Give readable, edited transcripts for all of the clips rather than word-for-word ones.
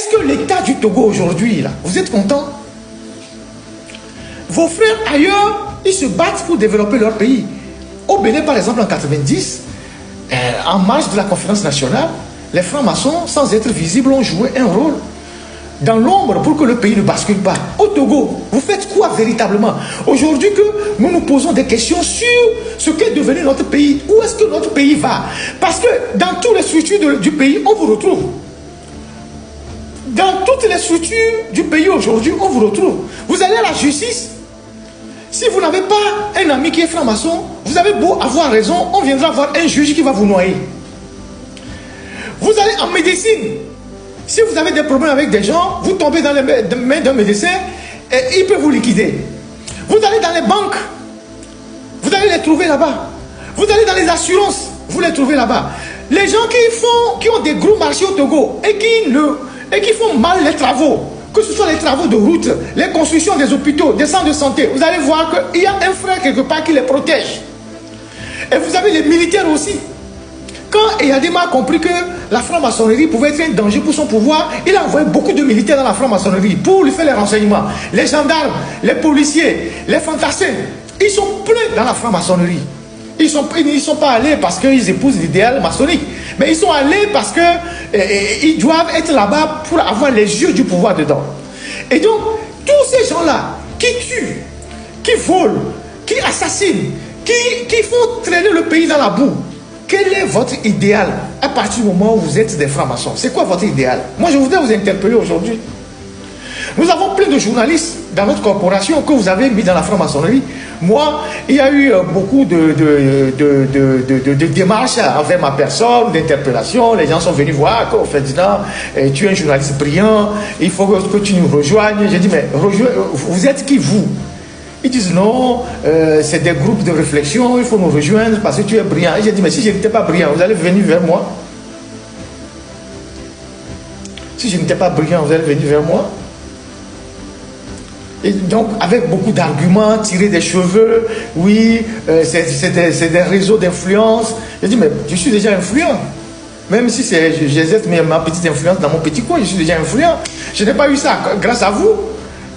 Est-ce que l'état du Togo aujourd'hui, là, vous êtes content? Vos frères ailleurs, ils se battent pour développer leur pays. Au Bénin, par exemple, en 90, en marge de la conférence nationale, les francs-maçons, sans être visibles, ont joué un rôle dans l'ombre pour que le pays ne bascule pas. Au Togo, vous faites quoi véritablement? Aujourd'hui que nous nous posons des questions sur ce qu'est devenu notre pays, où est-ce que notre pays va? Parce que dans toutes les structures du pays, on vous retrouve. Dans toutes les structures du pays aujourd'hui, on vous retrouve. Vous allez à la justice. Si vous n'avez pas un ami qui est franc-maçon, vous avez beau avoir raison, on viendra voir un juge qui va vous noyer. Vous allez en médecine. Si vous avez des problèmes avec des gens, vous tombez dans les mains d'un médecin et il peut vous liquider. Vous allez dans les banques, vous allez les trouver là-bas. Vous allez dans les assurances, vous les trouvez là-bas. Les gens qui ont des gros marchés au Togo et qui font mal les travaux, que ce soit les travaux de route, les constructions des hôpitaux, des centres de santé, vous allez voir qu'il y a un frère quelque part qui les protège. Et vous avez les militaires aussi. Quand Eyadema a compris que la franc-maçonnerie pouvait être un danger pour son pouvoir, il a envoyé beaucoup de militaires dans la franc-maçonnerie pour lui faire les renseignements. Les gendarmes, les policiers, les fantassins, ils sont pleins dans la franc-maçonnerie. Ils ne sont pas allés parce qu'ils épousent l'idéal maçonnique, mais ils sont allés parce qu'ils doivent être là-bas pour avoir les yeux du pouvoir dedans. Et donc, tous ces gens-là qui tuent, qui volent, qui assassinent, qui font traîner le pays dans la boue, quel est votre idéal à partir du moment où vous êtes des francs-maçons? C'est quoi votre idéal? Moi, je voudrais vous interpeller aujourd'hui. Nous avons plein de journalistes dans notre corporation que vous avez mis dans la franc-maçonnerie. Moi, il y a eu beaucoup de démarches envers ma personne, d'interpellation. Les gens sont venus voir qu'au fait, tu es un journaliste brillant, il faut que tu nous rejoignes. J'ai dit, mais vous êtes qui vous? Ils disent non, c'est des groupes de réflexion, il faut nous rejoindre parce que tu es brillant. Et j'ai dit, mais si je n'étais pas brillant, vous allez venir vers moi? Si je n'étais pas brillant, vous allez venir vers moi? Et donc, avec beaucoup d'arguments, tirer des cheveux, oui, c'est des réseaux d'influence. J'ai dit, mais je suis déjà influent. Même si j'exerce ma petite influence dans mon petit coin, je suis déjà influent. Je n'ai pas eu ça grâce à vous.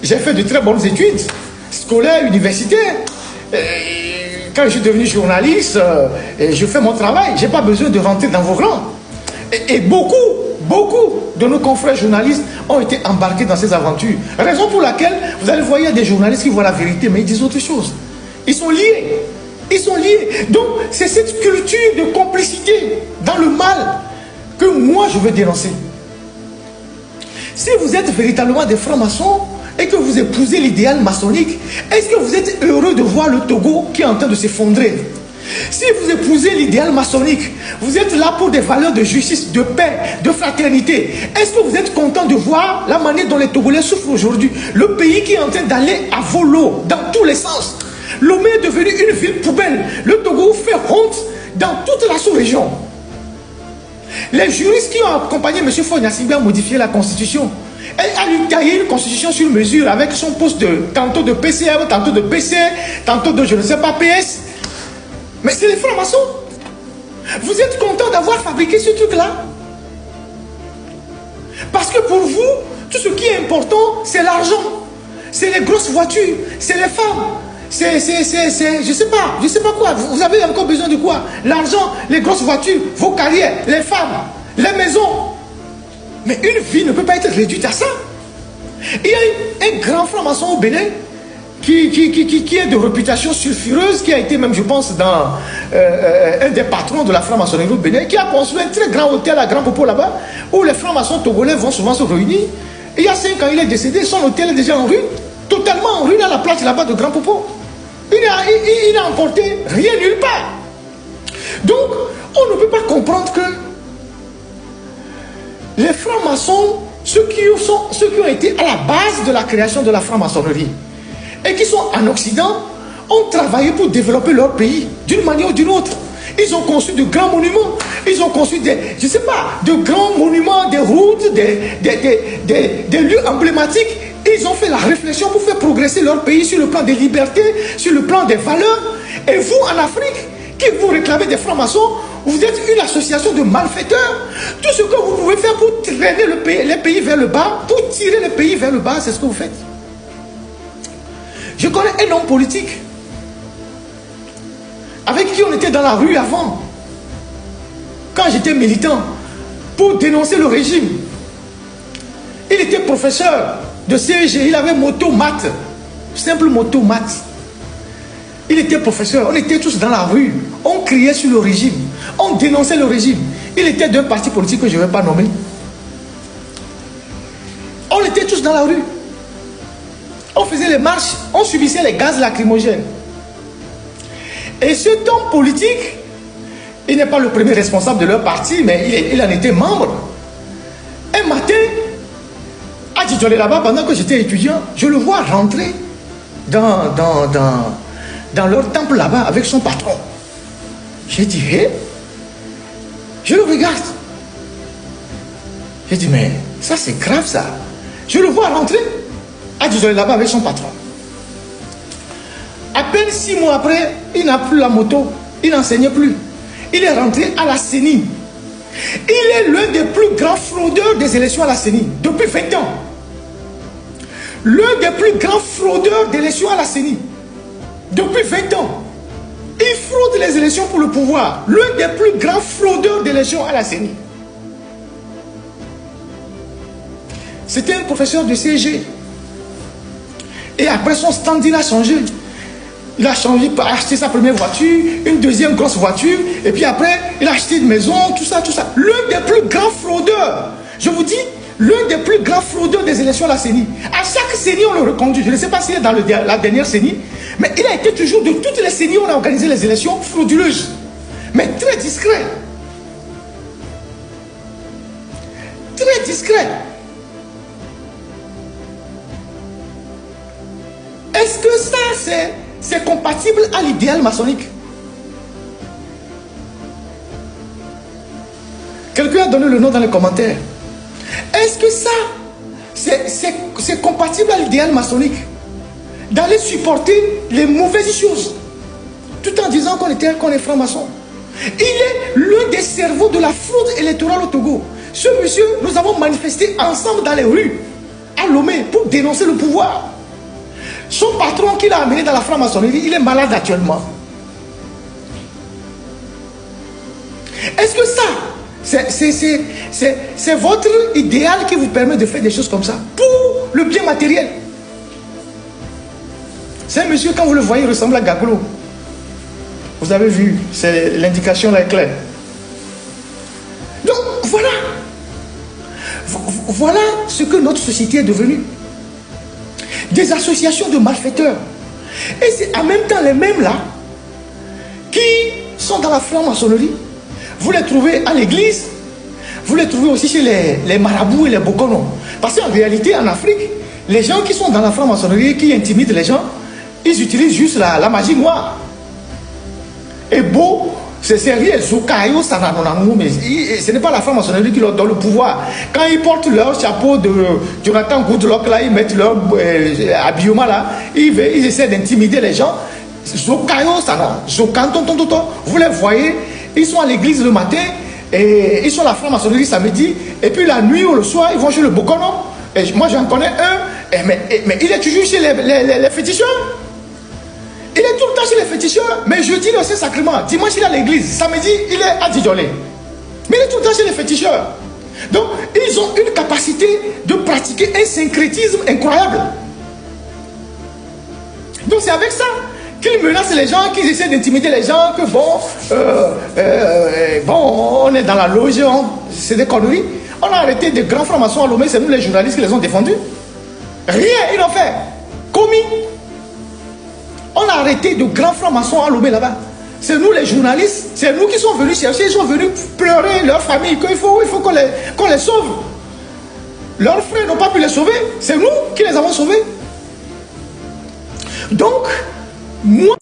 J'ai fait de très bonnes études, scolaires, universitaires. Quand je suis devenu journaliste, je fais mon travail. Je n'ai pas besoin de rentrer dans vos rangs. Et beaucoup de nos confrères journalistes ont été embarqués dans ces aventures. Raison pour laquelle vous allez voir, il y a des journalistes qui voient la vérité, mais ils disent autre chose. Ils sont liés. Ils sont liés. Donc, c'est cette culture de complicité dans le mal que moi, je veux dénoncer. Si vous êtes véritablement des francs-maçons et que vous épousez l'idéal maçonnique, est-ce que vous êtes heureux de voir le Togo qui est en train de s'effondrer? Si vous épousez l'idéal maçonnique, vous êtes là pour des valeurs de justice, de paix, de fraternité. Est-ce que vous êtes content de voir la manière dont les Togolais souffrent aujourd'hui? Le pays qui est en train d'aller à volo dans tous les sens. Lomé est devenu une ville poubelle. Le Togo fait honte dans toute la sous-région. Les juristes qui ont accompagné M. Faure Gnassingbé à modifier la constitution, elle a lui taillé une constitution sur mesure avec son poste tantôt de PCM, tantôt de PC, tantôt de je ne sais pas PS. Mais c'est les francs-maçons. Vous êtes content d'avoir fabriqué ce truc-là? Parce que pour vous, tout ce qui est important, c'est l'argent. C'est les grosses voitures, c'est les femmes. Je sais pas quoi. Vous avez encore besoin de quoi? L'argent, les grosses voitures, vos carrières, les femmes, les maisons. Mais une vie ne peut pas être réduite à ça. Il y a un grand franc-maçon au Bénin qui est de réputation sulfureuse, qui a été même, je pense, dans un des patrons de la franc-maçonnerie au Bénin, qui a construit un très grand hôtel à Grand Popo là-bas, où les francs-maçons togolais vont souvent se réunir. Et il y a 5 ans, il est décédé, son hôtel est déjà en ruine, totalement en ruine à la place là-bas de Grand Popo. Il n'a emporté rien nulle part. Donc, on ne peut pas comprendre que les francs-maçons, ceux qui ont été à la base de la création de la franc-maçonnerie, et qui sont en Occident, ont travaillé pour développer leur pays d'une manière ou d'une autre. Ils ont conçu de grands monuments, ils ont conçu de grands monuments, des routes, des lieux emblématiques. Ils ont fait la réflexion pour faire progresser leur pays sur le plan des libertés, sur le plan des valeurs. Et vous, en Afrique, qui vous réclamez des francs-maçons, vous êtes une association de malfaiteurs. Tout ce que vous pouvez faire pour traîner les pays vers le bas, pour tirer le pays vers le bas, c'est ce que vous faites. Je connais un homme politique avec qui on était dans la rue avant, quand j'étais militant, pour dénoncer le régime. Il était professeur de CEG, il avait moto maths, simple moto maths. Il était professeur, on était tous dans la rue, on criait sur le régime, on dénonçait le régime. Il était d'un parti politique que je ne vais pas nommer. On était tous dans la rue. On faisait les marches, on subissait les gaz lacrymogènes. Et cet homme politique, il n'est pas le premier responsable de leur parti, mais il en était membre. Un matin, à Djidjolé là-bas, pendant que j'étais étudiant, je le vois rentrer dans leur temple là-bas avec son patron. J'ai dit, hé, je le regarde. J'ai dit, mais ça c'est grave ça. Je le vois rentrer à Djidjolé là-bas avec son patron. À peine 6 mois après, il n'a plus la moto, il n'enseignait plus. Il est rentré à la CENI. Il est l'un des plus grands fraudeurs des élections à la CENI depuis 20 ans. L'un des plus grands fraudeurs d'élections à la CENI depuis 20 ans. Il fraude les élections pour le pouvoir. L'un des plus grands fraudeurs d'élections à la CENI. C'était un professeur de CEG. Et après son stand, il a changé. Il a changé, il a acheté sa première voiture, une deuxième grosse voiture, et puis après, il a acheté une maison, tout ça, tout ça. L'un des plus grands fraudeurs, je vous dis, l'un des plus grands fraudeurs des élections à la CENI. À chaque CENI, on le reconduit. Je ne sais pas s'il est dans la dernière CENI, mais il a été toujours de toutes les CENI où on a organisé les élections frauduleuses, mais très discret. Très discret. Est-ce que ça, c'est compatible à l'idéal maçonnique? Quelqu'un a donné le nom dans les commentaires. Est-ce que ça, c'est compatible à l'idéal maçonnique? D'aller supporter les mauvaises choses, tout en disant qu'on est franc-maçon. Il est l'un des cerveaux de la fraude électorale au Togo. Ce monsieur, nous avons manifesté ensemble dans les rues, à Lomé, pour dénoncer le pouvoir. Son patron qui l'a amené dans la franc-maçonnerie, il est malade actuellement. Est-ce que ça, c'est votre idéal qui vous permet de faire des choses comme ça pour le bien matériel? C'est un monsieur, quand vous le voyez, il ressemble à Gaglo. Vous avez vu, l'indication là est claire. Donc voilà. Voilà ce que notre société est devenue. Des associations de malfaiteurs. Et c'est en même temps les mêmes là qui sont dans la franc-maçonnerie. Vous les trouvez à l'église, vous les trouvez aussi chez les marabouts et les bokonos. Parce qu'en réalité, en Afrique, les gens qui sont dans la franc-maçonnerie, qui intimident les gens, ils utilisent juste la magie noire. Et beau, c'est sérieux, mais ce n'est pas la franc-maçonnerie qui leur donne le pouvoir. Quand ils portent leur chapeau de Jonathan Goodluck, là, ils mettent leur habillement là, ils essaient d'intimider les gens. Vous les voyez, ils sont à l'église le matin, et ils sont à la franc-maçonnerie samedi, et puis la nuit ou le soir, ils vont chez le bokono. Et moi j'en connais un, mais il est toujours chez les féticheurs. Il est tout le temps chez les féticheurs, mais jeudi, il est au Saint-Sacrement. Dimanche, il est à l'église. Samedi, il est à Djidjolé. Mais il est tout le temps chez les féticheurs. Donc, ils ont une capacité de pratiquer un syncrétisme incroyable. Donc, c'est avec ça qu'ils menacent les gens, qu'ils essaient d'intimider les gens, que bon, on est dans la loge, c'est des conneries. On a arrêté des grands francs-maçons à Lomé, c'est nous les journalistes qui les ont défendus. Rien, ils l'ont fait. Commis. On a arrêté de grands francs-maçons à Lomé là-bas. C'est nous les journalistes, c'est nous qui sommes venus chercher, ils sont venus pleurer leur famille, qu'il faut qu'on les sauve. Leurs frères n'ont pas pu les sauver, c'est nous qui les avons sauvés. Donc, moi...